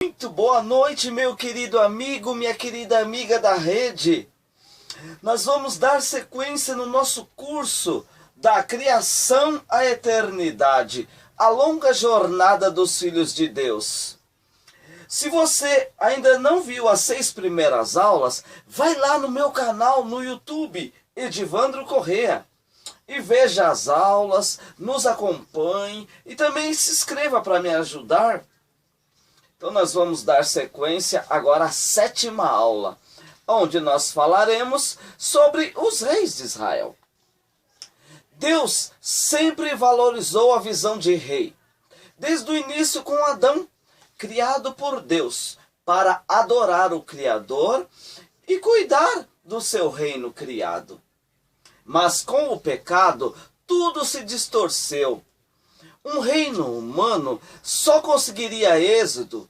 Muito boa noite, meu querido amigo, minha querida amiga da rede. Nós vamos dar sequência no nosso curso da criação à eternidade, a longa jornada dos filhos de Deus. Se você ainda não viu as 6 primeiras aulas, vai lá no meu canal no YouTube, Edivandro Corrêa, e veja as aulas, nos acompanhe e também se inscreva para me ajudar. Então nós vamos dar sequência agora à 7ª aula, onde nós falaremos sobre os reis de Israel. Deus sempre valorizou a visão de rei, desde o início com Adão, criado por Deus para adorar o Criador e cuidar do seu reino criado. Mas com o pecado, tudo se distorceu. Um reino humano só conseguiria êxito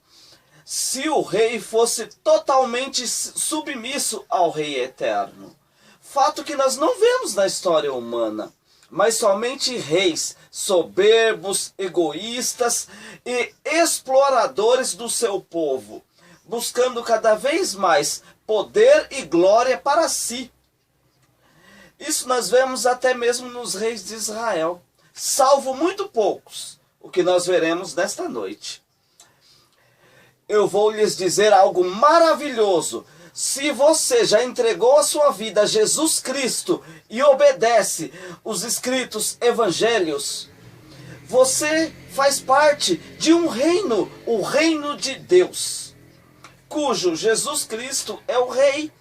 se o rei fosse totalmente submisso ao rei eterno. Fato que nós não vemos na história humana, mas somente reis soberbos, egoístas e exploradores do seu povo, buscando cada vez mais poder e glória para si. Isso nós vemos até mesmo nos reis de Israel, salvo muito poucos, o que nós veremos nesta noite. Eu vou lhes dizer algo maravilhoso. Se você já entregou a sua vida a Jesus Cristo e obedece os escritos evangelhos, você faz parte de um reino, o reino de Deus, cujo Jesus Cristo é o rei,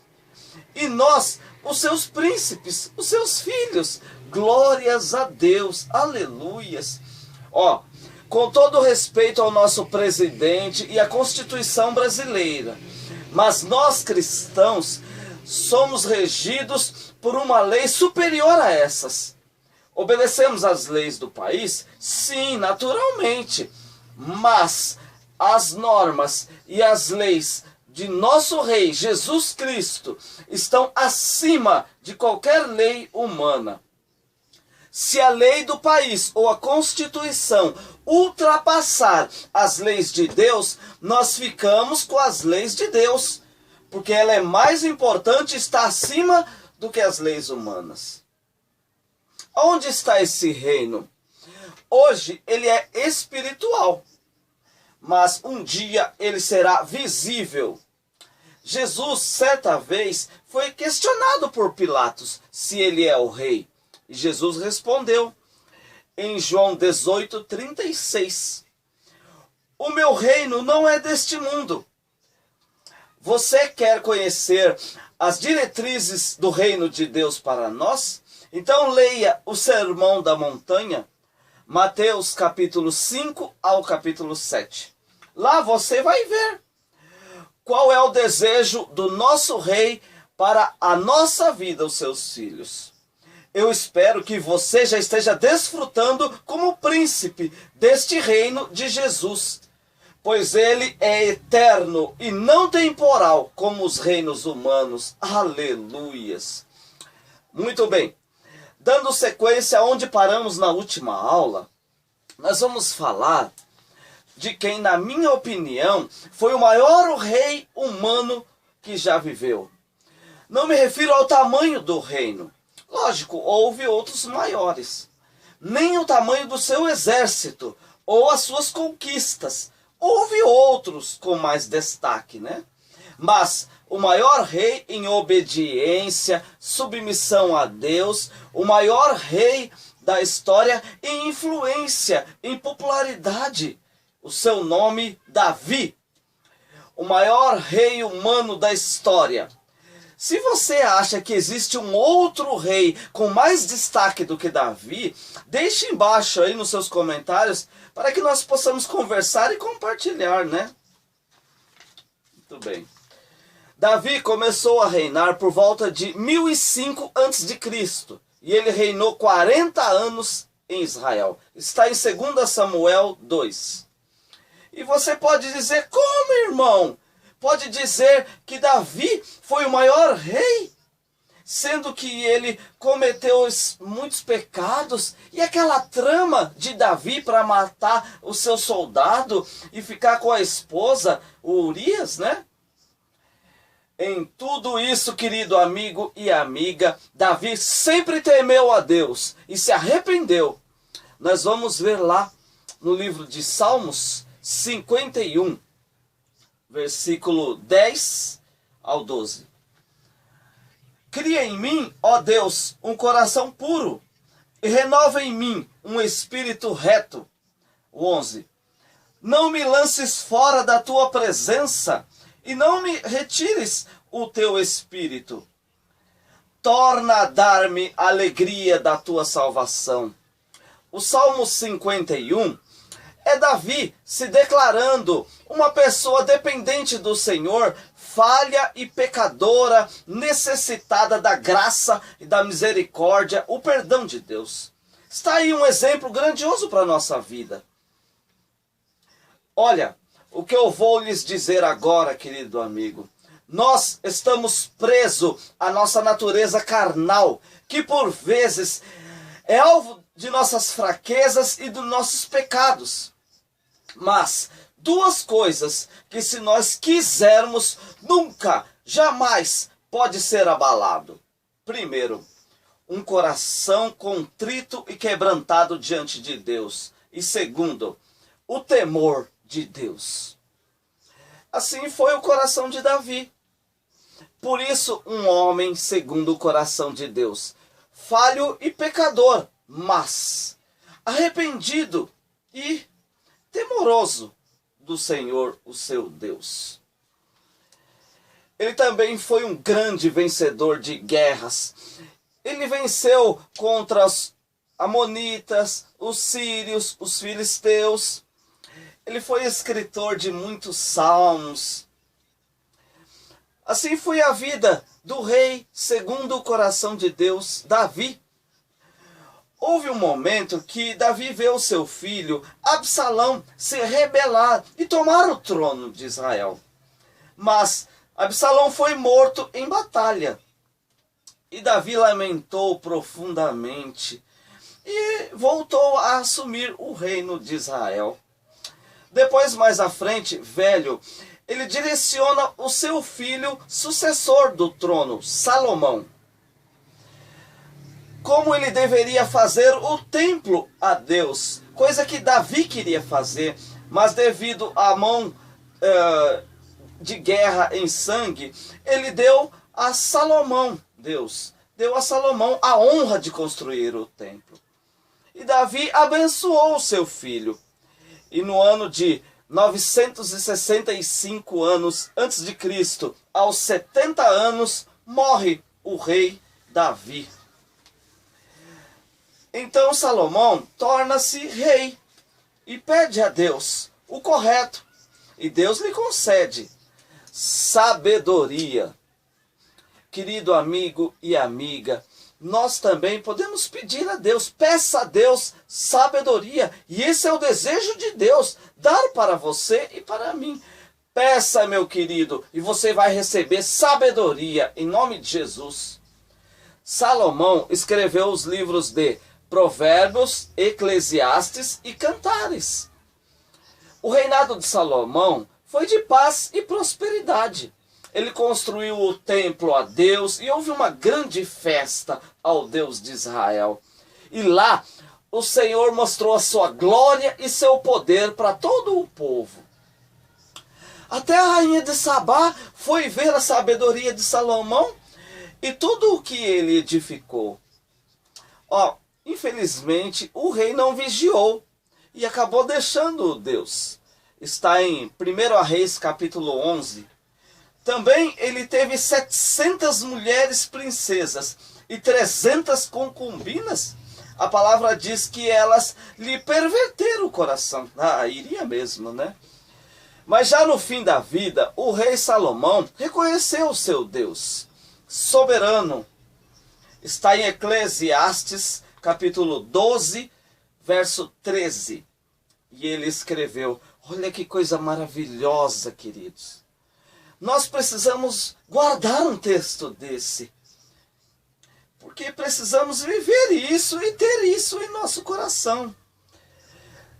e nós, os seus príncipes, os seus filhos. Glórias a Deus, aleluias. Com todo respeito ao nosso presidente e à Constituição brasileira, mas nós cristãos somos regidos por uma lei superior a essas. Obedecemos às leis do país? Sim, naturalmente, mas as normas e as leis de nosso Rei Jesus Cristo estão acima de qualquer lei humana. Se a lei do país ou a Constituição ultrapassar as leis de Deus, nós ficamos com as leis de Deus, porque ela é mais importante, está acima do que as leis humanas. Onde está esse reino? Hoje ele é espiritual, mas um dia ele será visível. Jesus, certa vez, foi questionado por Pilatos se ele é o rei. E Jesus respondeu em João 18:36. O meu reino não é deste mundo. Você quer conhecer as diretrizes do reino de Deus para nós? Então leia o Sermão da Montanha, Mateus capítulo 5 ao capítulo 7. Lá você vai ver qual é o desejo do nosso rei para a nossa vida, os seus filhos. Eu espero que você já esteja desfrutando como príncipe deste reino de Jesus, pois ele é eterno e não temporal como os reinos humanos. Aleluias! Muito bem, dando sequência aonde paramos na última aula, nós vamos falar de quem, na minha opinião, foi o maior rei humano que já viveu. Não me refiro ao tamanho do reino. Lógico, houve outros maiores. Nem o tamanho do seu exército ou as suas conquistas. Houve outros com mais destaque, né? Mas o maior rei em obediência, submissão a Deus, o maior rei da história em influência, em popularidade. O seu nome, Davi, o maior rei humano da história. Se você acha que existe um outro rei com mais destaque do que Davi, deixe embaixo aí nos seus comentários para que nós possamos conversar e compartilhar, né? Muito bem. Davi começou a reinar por volta de 1005 a.C. e ele reinou 40 anos em Israel. Está em 2 Samuel 2. E você pode dizer, como, irmão? Pode dizer que Davi foi o maior rei? sendo que ele cometeu muitos pecados, e aquela trama de Davi para matar o seu soldado e ficar com a esposa, o Urias, né? Em tudo isso, querido amigo e amiga, Davi sempre temeu a Deus e se arrependeu. Nós vamos ver lá no livro de Salmos 51, versículo 10 ao 12. Cria em mim, ó Deus, um coração puro, e renova em mim um espírito reto. 11. Não me lances fora da tua presença, e não me retires o teu espírito. Torna a dar-me a alegria da tua salvação. O Salmo 51 é Davi se declarando uma pessoa dependente do Senhor, falha e pecadora, necessitada da graça e da misericórdia, o perdão de Deus. Está aí um exemplo grandioso para a nossa vida. Olha, o que eu vou lhes dizer agora, querido amigo. Nós estamos presos à nossa natureza carnal, que por vezes é alvo de nossas fraquezas e dos nossos pecados. Mas duas coisas que, se nós quisermos, nunca, jamais pode ser abalado. Primeiro, um coração contrito e quebrantado diante de Deus. E segundo, o temor de Deus. Assim foi o coração de Davi. Por isso, um homem segundo o coração de Deus, falho e pecador, mas arrependido e temoroso do Senhor, o seu Deus. Ele também foi um grande vencedor de guerras. Ele venceu contra os amonitas, os sírios, os filisteus. Ele foi escritor de muitos salmos. Assim foi a vida do rei segundo o coração de Deus, Davi. Houve um momento que Davi viu seu filho Absalão se rebelar e tomar o trono de Israel. Mas Absalão foi morto em batalha. E Davi lamentou profundamente e voltou a assumir o reino de Israel. Depois, mais à frente, velho, ele direciona o seu filho sucessor do trono, Salomão, como ele deveria fazer o templo a Deus, coisa que Davi queria fazer, mas devido à mão de guerra em sangue, ele deu a Salomão, Deus deu a Salomão a honra de construir o templo. E Davi abençoou o seu filho. E no ano de 965 anos antes de Cristo, aos 70 anos, morre o rei Davi. Então Salomão torna-se rei e pede a Deus o correto. E Deus lhe concede sabedoria. Querido amigo e amiga, nós também podemos pedir a Deus, peça a Deus sabedoria. E esse é o desejo de Deus, dar para você e para mim. Peça, meu querido, e você vai receber sabedoria em nome de Jesus. Salomão escreveu os livros de Provérbios, Eclesiastes e Cantares. O reinado de Salomão foi de paz e prosperidade. Ele construiu o templo a Deus e houve uma grande festa ao Deus de Israel. E lá o Senhor mostrou a sua glória e seu poder para todo o povo. Até a rainha de Sabá foi ver a sabedoria de Salomão e tudo o que ele edificou. Infelizmente, o rei não vigiou e acabou deixando Deus. Está em 1 Reis, capítulo 11. Também ele teve 700 mulheres princesas e 300 concubinas. A palavra diz que elas lhe perverteram o coração. Iria mesmo, né? Mas já no fim da vida, o rei Salomão reconheceu o seu Deus soberano. Está em Eclesiastes, capítulo 12, verso 13. E ele escreveu, olha que coisa maravilhosa, queridos. Nós precisamos guardar um texto desse. Porque precisamos viver isso e ter isso em nosso coração.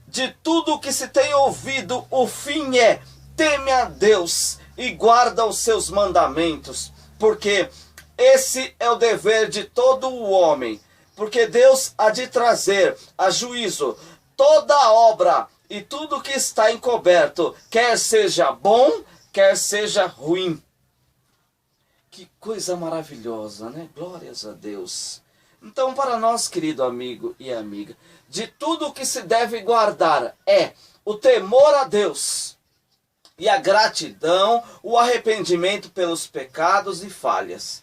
De tudo que se tem ouvido, o fim é: teme a Deus e guarda os seus mandamentos, porque esse é o dever de todo o homem, porque Deus há de trazer a juízo toda obra e tudo que está encoberto, quer seja bom, quer seja ruim. Que coisa maravilhosa, né? Glórias a Deus. Então, para nós, querido amigo e amiga, de tudo que se deve guardar é o temor a Deus e a gratidão, o arrependimento pelos pecados e falhas.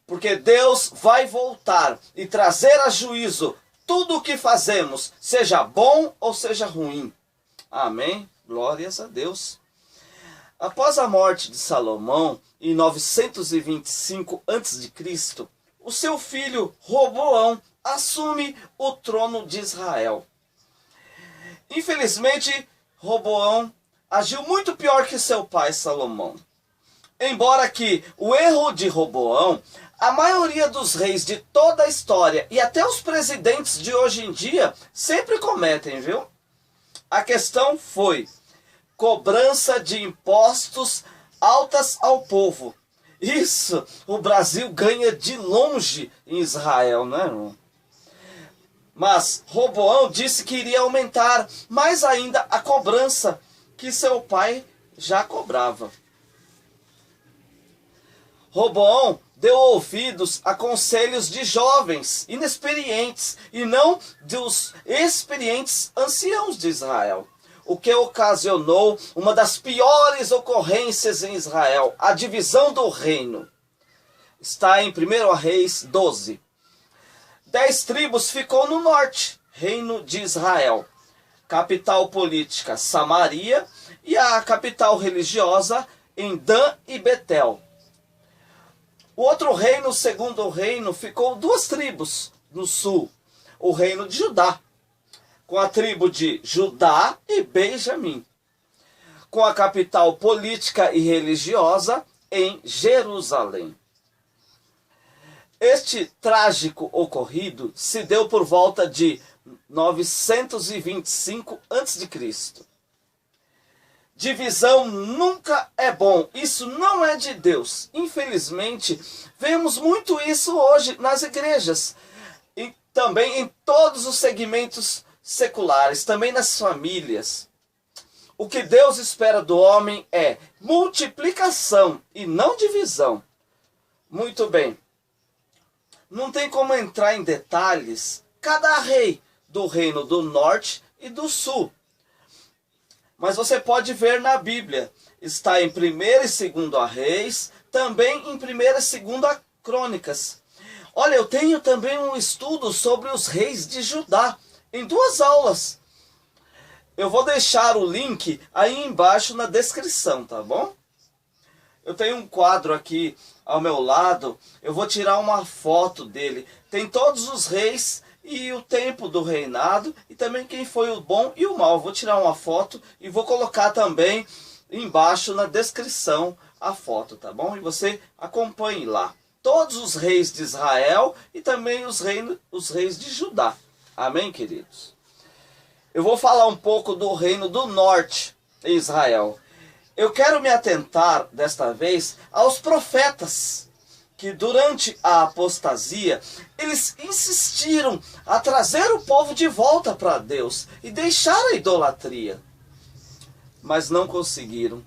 Porque Deus vai voltar e trazer a juízo tudo o que fazemos, seja bom ou seja ruim. Amém? Glórias a Deus. Após a morte de Salomão, em 925 a.C., o seu filho Roboão assume o trono de Israel. Infelizmente, Roboão agiu muito pior que seu pai Salomão. Embora que o erro de Roboão, a maioria dos reis de toda a história e até os presidentes de hoje em dia sempre cometem, viu? A questão foi cobrança de impostos altas ao povo. Isso o Brasil ganha de longe em Israel, não é, irmão? Mas Roboão disse que iria aumentar mais ainda a cobrança que seu pai já cobrava. Roboão deu ouvidos a conselhos de jovens inexperientes e não dos experientes anciãos de Israel, o que ocasionou uma das piores ocorrências em Israel, a divisão do reino. Está em 1 Reis 12. 10 tribos ficou no norte, reino de Israel. Capital política, Samaria, e a capital religiosa em Dan e Betel. O outro reino, o segundo reino, ficou 2 tribos no sul. O reino de Judá, com a tribo de Judá e Benjamim, com a capital política e religiosa em Jerusalém. Este trágico ocorrido se deu por volta de 925 a.C. Divisão nunca é bom, isso não é de Deus. Infelizmente, vemos muito isso hoje nas igrejas, e também em todos os segmentos seculares, também nas famílias. O que Deus espera do homem é multiplicação e não divisão. Muito bem. Não tem como entrar em detalhes cada rei do reino do norte e do sul. Mas você pode ver na Bíblia. Está em 1 e 2 Reis, também em 1 e 2 Crônicas. Olha, eu tenho também um estudo sobre os reis de Judá, em 2 aulas. Eu vou deixar o link aí embaixo na descrição, tá bom? Eu tenho um quadro aqui ao meu lado, eu vou tirar uma foto dele. Tem todos os reis e o tempo do reinado, e também quem foi o bom e o mal. Vou tirar uma foto e vou colocar também embaixo na descrição a foto, tá bom? E você acompanhe lá. Todos os reis de Israel e também os reis de Judá. Amém, queridos? Eu vou falar um pouco do reino do norte em Israel. Eu quero me atentar, desta vez, aos profetas, que durante a apostasia, eles insistiram a trazer o povo de volta para Deus e deixar a idolatria. Mas não conseguiram.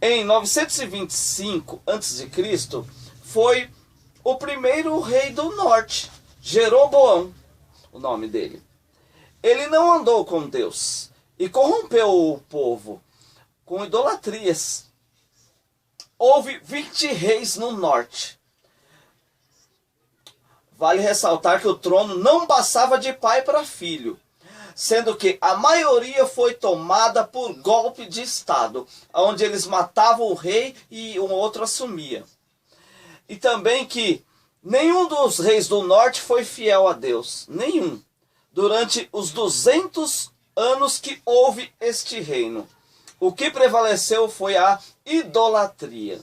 Em 925 a.C., foi o primeiro rei do norte, Jeroboão, o nome dele. Ele não andou com Deus e corrompeu o povo com idolatrias. Houve 20 reis no norte. Vale ressaltar que o trono não passava de pai para filho, sendo que a maioria foi tomada por golpe de estado, onde eles matavam o rei e um outro assumia. E também que nenhum dos reis do norte foi fiel a Deus, nenhum, durante os 200 anos que houve este reino. O que prevaleceu foi a idolatria.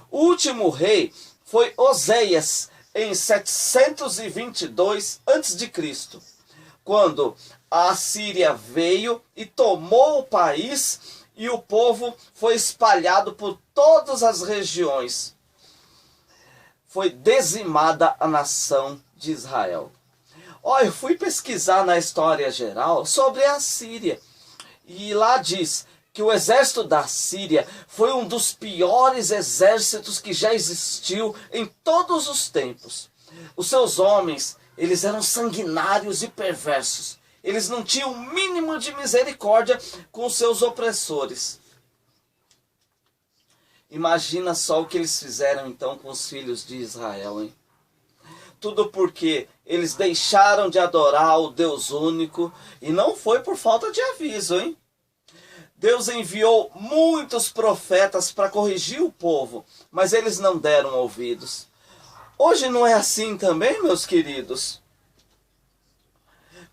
O último rei foi Oséias, em 722 a.C., quando a Assíria veio e tomou o país e o povo foi espalhado por todas as regiões. Foi dizimada a nação de Israel. Olha, eu fui pesquisar na história geral sobre a Síria. E lá diz que o exército da Síria foi um dos piores exércitos que já existiu em todos os tempos. Os seus homens, eles eram sanguinários e perversos. Eles não tinham o mínimo de misericórdia com os seus opressores. Imagina só o que eles fizeram então com os filhos de Israel, hein? Tudo porque eles deixaram de adorar o Deus único, e não foi por falta de aviso, hein? Deus enviou muitos profetas para corrigir o povo, mas eles não deram ouvidos. Hoje não é assim também, meus queridos?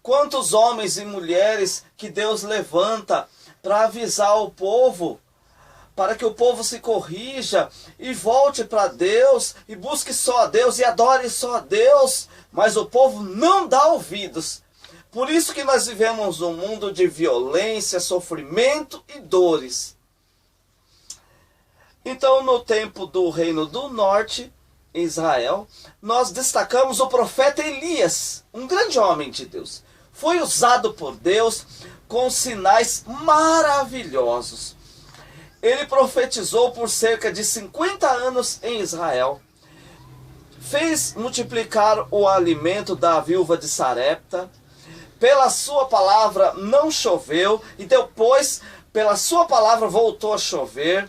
Quantos homens e mulheres que Deus levanta para avisar o povo, para que o povo se corrija e volte para Deus e busque só a Deus e adore só a Deus, mas o povo não dá ouvidos. Por isso que nós vivemos um mundo de violência, sofrimento e dores. Então, no tempo do Reino do Norte, Israel, nós destacamos o profeta Elias, um grande homem de Deus. Foi usado por Deus com sinais maravilhosos. Ele profetizou por cerca de 50 anos em Israel. Fez multiplicar o alimento da viúva de Sarepta. Pela sua palavra não choveu, e depois, pela sua palavra, voltou a chover.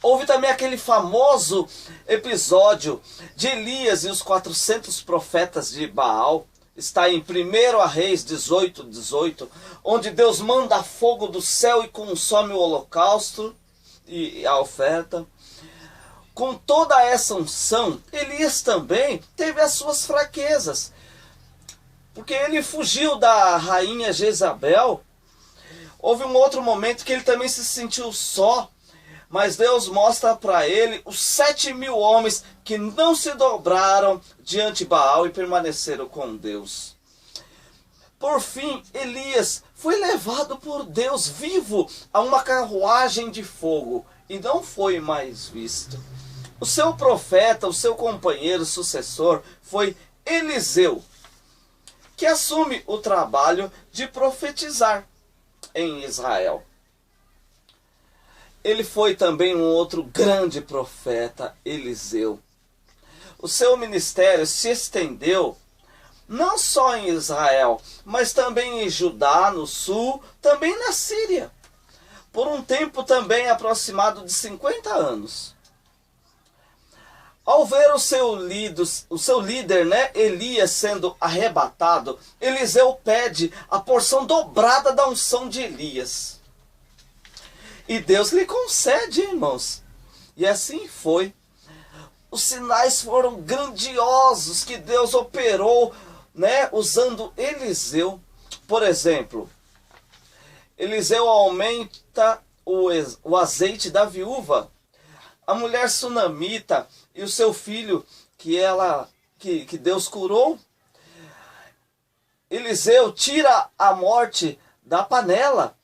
Houve também aquele famoso episódio de Elias e os 400 profetas de Baal. Está em 1 Reis 18:18, onde Deus manda fogo do céu e consome o holocausto e a oferta. Com toda essa unção, Elias também teve as suas fraquezas, porque ele fugiu da rainha Jezabel. Houve um outro momento que ele também se sentiu só, mas Deus mostra para ele os 7.000 homens que não se dobraram diante de Baal e permaneceram com Deus. Por fim, Elias foi levado por Deus vivo a uma carruagem de fogo e não foi mais visto. O seu profeta, o seu companheiro sucessor foi Eliseu, que assume o trabalho de profetizar em Israel. Ele foi também um outro grande profeta, Eliseu. O seu ministério se estendeu não só em Israel, mas também em Judá, no sul, também na Síria, por um tempo também aproximado de 50 anos. Ao ver o seu líder, Elias, sendo arrebatado, Eliseu pede a porção dobrada da unção de Elias. E Deus lhe concede, irmãos. E assim foi. Os sinais foram grandiosos que Deus operou, usando Eliseu. Por exemplo, Eliseu aumenta o azeite da viúva. A mulher sunamita e o seu filho que Deus curou. Eliseu tira a morte da panela.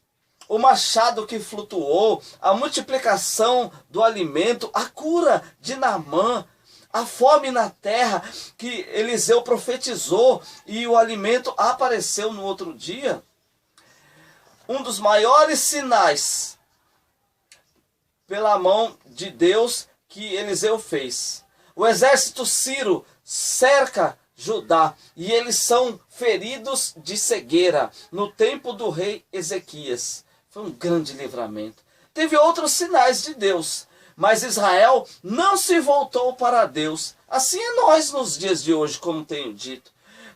O machado que flutuou, a multiplicação do alimento, a cura de Naamã, a fome na terra que Eliseu profetizou e o alimento apareceu no outro dia. Um dos maiores sinais pela mão de Deus que Eliseu fez. O exército sírio cerca Judá e eles são feridos de cegueira no tempo do rei Ezequias. Foi um grande livramento. Teve outros sinais de Deus, mas Israel não se voltou para Deus. Assim é nós nos dias de hoje, como tenho dito.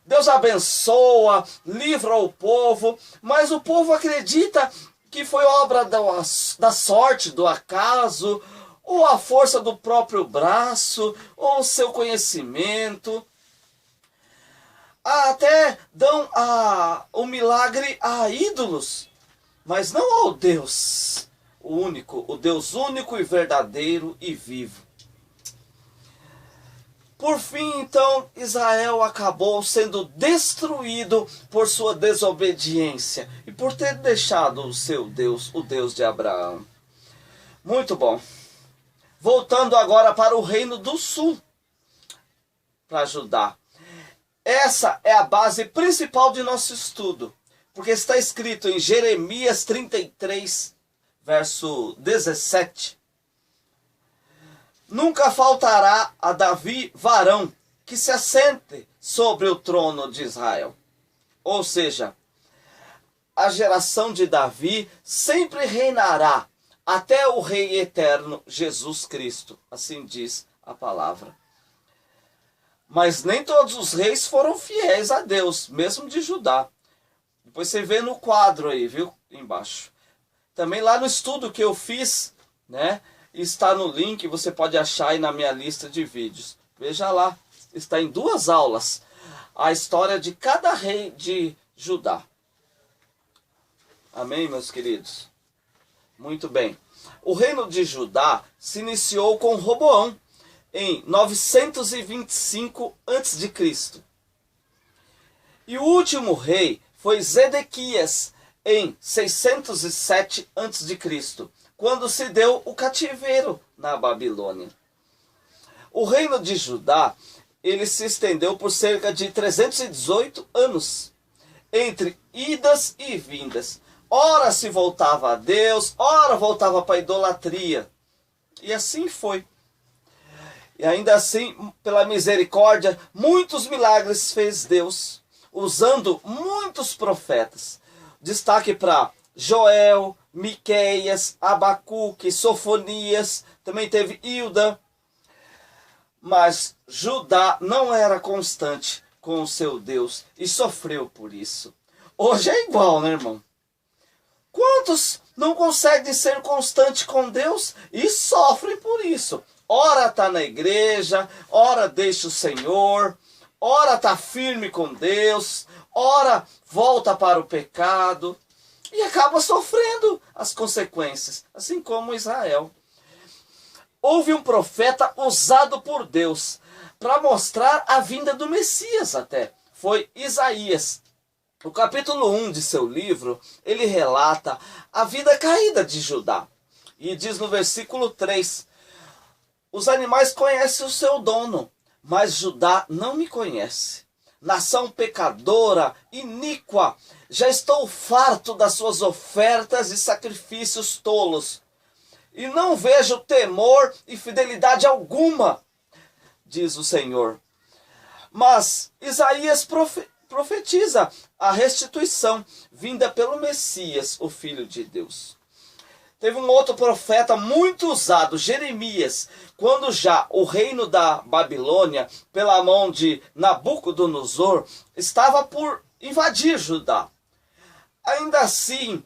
Deus abençoa, livra o povo, mas o povo acredita que foi obra da sorte, do acaso, ou a força do próprio braço, ou o seu conhecimento. Até dão o milagre a ídolos, mas não ao Deus único, o Deus único e verdadeiro e vivo. Por fim, então, Israel acabou sendo destruído por sua desobediência e por ter deixado o seu Deus, o Deus de Abraão. Muito bom. Voltando agora para o reino do sul, para Judá. Essa é a base principal de nosso estudo, porque está escrito em Jeremias 33, verso 17. Nunca faltará a Davi varão que se assente sobre o trono de Israel. Ou seja, a geração de Davi sempre reinará até o Rei eterno Jesus Cristo. Assim diz a palavra. Mas nem todos os reis foram fiéis a Deus, mesmo de Judá. Depois você vê no quadro aí, viu? Embaixo. Também lá no estudo que eu fiz, né? Está no link, você pode achar aí na minha lista de vídeos. Veja lá, está em 2 aulas. A história de cada rei de Judá. Amém, meus queridos? Muito bem. O reino de Judá se iniciou com Roboão em 925 a.C. E o último rei foi Zedequias em 607 a.C., quando se deu o cativeiro na Babilônia. O reino de Judá, ele se estendeu por cerca de 318 anos, entre idas e vindas. Ora se voltava a Deus, ora voltava para a idolatria. E assim foi. E ainda assim, pela misericórdia, muitos milagres fez Deus, usando muitos profetas. Destaque para Joel, Miqueias, Abacuque, Sofonias, também teve Hilda. Mas Judá não era constante com o seu Deus e sofreu por isso. Hoje é igual, né, irmão? Quantos não conseguem ser constantes com Deus e sofrem por isso? Ora está na igreja, ora deixa o Senhor, ora está firme com Deus, ora volta para o pecado e acaba sofrendo as consequências, assim como Israel. Houve um profeta usado por Deus para mostrar a vinda do Messias até. Foi Isaías. No capítulo 1 de seu livro, ele relata a vida caída de Judá. E diz no versículo 3, os animais conhecem o seu dono, mas Judá não me conhece. Nação pecadora, iníqua, já estou farto das suas ofertas e sacrifícios tolos. E não vejo temor e fidelidade alguma, diz o Senhor. Mas Isaías profetiza a restituição vinda pelo Messias, o Filho de Deus. Teve um outro profeta muito usado, Jeremias, quando já o reino da Babilônia, pela mão de Nabucodonosor, estava por invadir Judá. Ainda assim,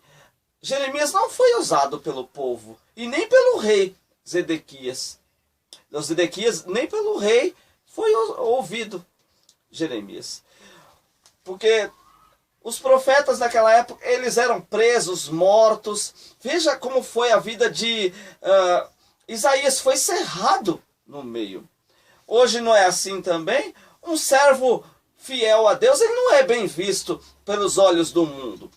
Jeremias não foi usado pelo povo, e nem pelo rei Zedequias. Zedequias, nem pelo rei foi ouvido Jeremias. Porque os profetas naquela época, eles eram presos, mortos. Veja como foi a vida de Isaías, foi cerrado no meio. Hoje não é assim também? Um servo fiel a Deus, ele não é bem visto pelos olhos do mundo.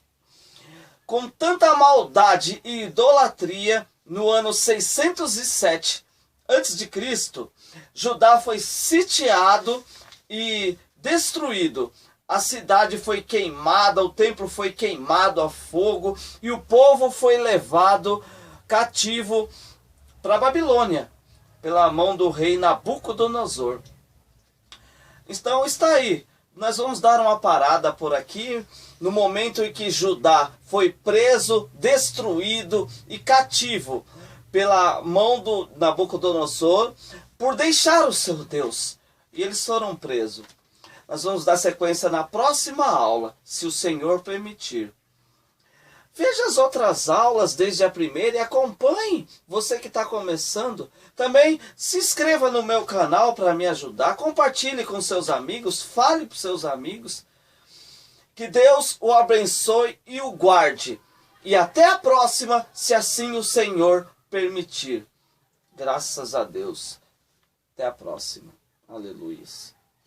Com tanta maldade e idolatria, no ano 607 a.C., Judá foi sitiado e destruído. A cidade foi queimada, o templo foi queimado a fogo e o povo foi levado cativo para a Babilônia, pela mão do rei Nabucodonosor. Então está aí, nós vamos dar uma parada por aqui, no momento em que Judá foi preso, destruído e cativo pela mão do Nabucodonosor, por deixar o seu Deus. E eles foram presos. Nós vamos dar sequência na próxima aula, se o Senhor permitir. Veja as outras aulas desde a primeira e acompanhe, você que está começando. Também se inscreva no meu canal para me ajudar, compartilhe com seus amigos, fale para os seus amigos. Que Deus o abençoe e o guarde. E até a próxima, se assim o Senhor permitir. Graças a Deus. Até a próxima. Aleluia.